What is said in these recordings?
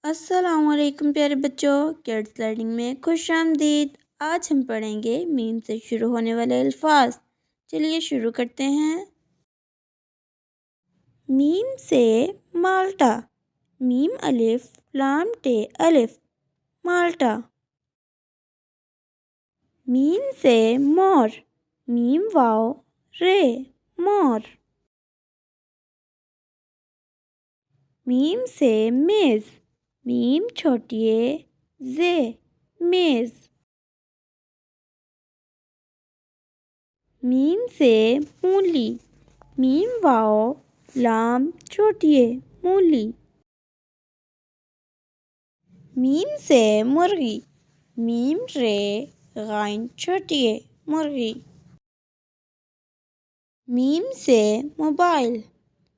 السلام علیکم پیارے بچوں، کڈس لرننگ میں خوش آمدید۔ آج ہم پڑھیں گے میم سے شروع ہونے والے الفاظ۔ چلیے شروع کرتے ہیں۔ میم سے مالٹا، میم الف لام ٹے الف، مالٹا۔ میم سے مور، میم واو رے، مور۔ میم سے میز، میم چھوٹی اے زے، میز۔ میم سے مولی، میم واو لام چھوٹی اے، مولی۔ میم سے مرغی، میم رے غائن چھوٹی اے، مرغی۔ میم سے موبائل،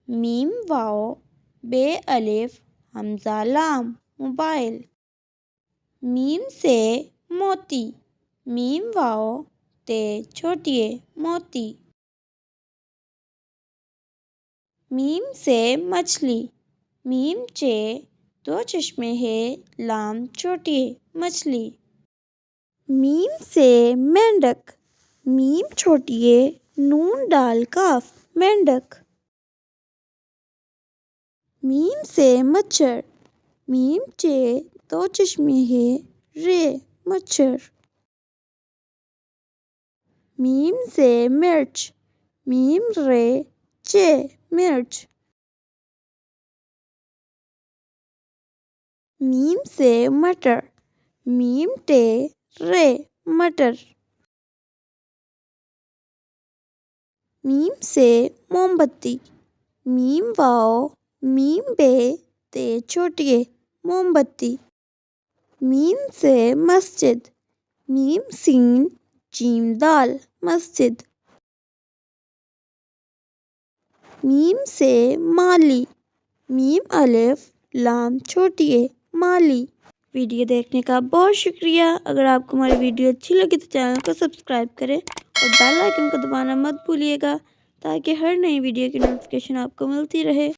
میم واو بے الف حمزہ لام، موبائل۔ میم سے موتی، میم واو تے چھوٹی اے، موتی۔ میم سے مچھلی، میم چے دو چشمے ہے لام چھوٹی اے، مچھلی۔ میم سے مینڈک، میم چھوٹی اے نون ڈال کاف، مینڈک۔ میم سے مچھر، میم چے دو چشمے ہے رے، مچھر۔ میم سے مرچ، میم رے چے، مرچ۔ میم سے مٹر، میم ٹے رے، مٹر۔ میم سے موم بتی، میم واو میم بے تے چھوٹی اے، موم بتی۔ میم سے مسجد، میم سین جیم دال، مسجد۔ میم سے مالی، میم الف لام چھوٹی اے، مالی۔ ویڈیو دیکھنے کا بہت شکریہ۔ اگر آپ کو ہماری ویڈیو اچھی لگی تو چینل کو سبسکرائب کریں اور بیل آئیکن کو دبانا مت بھولیے گا تاکہ ہر نئی ویڈیو کی نوٹیفکیشن آپ کو ملتی رہے۔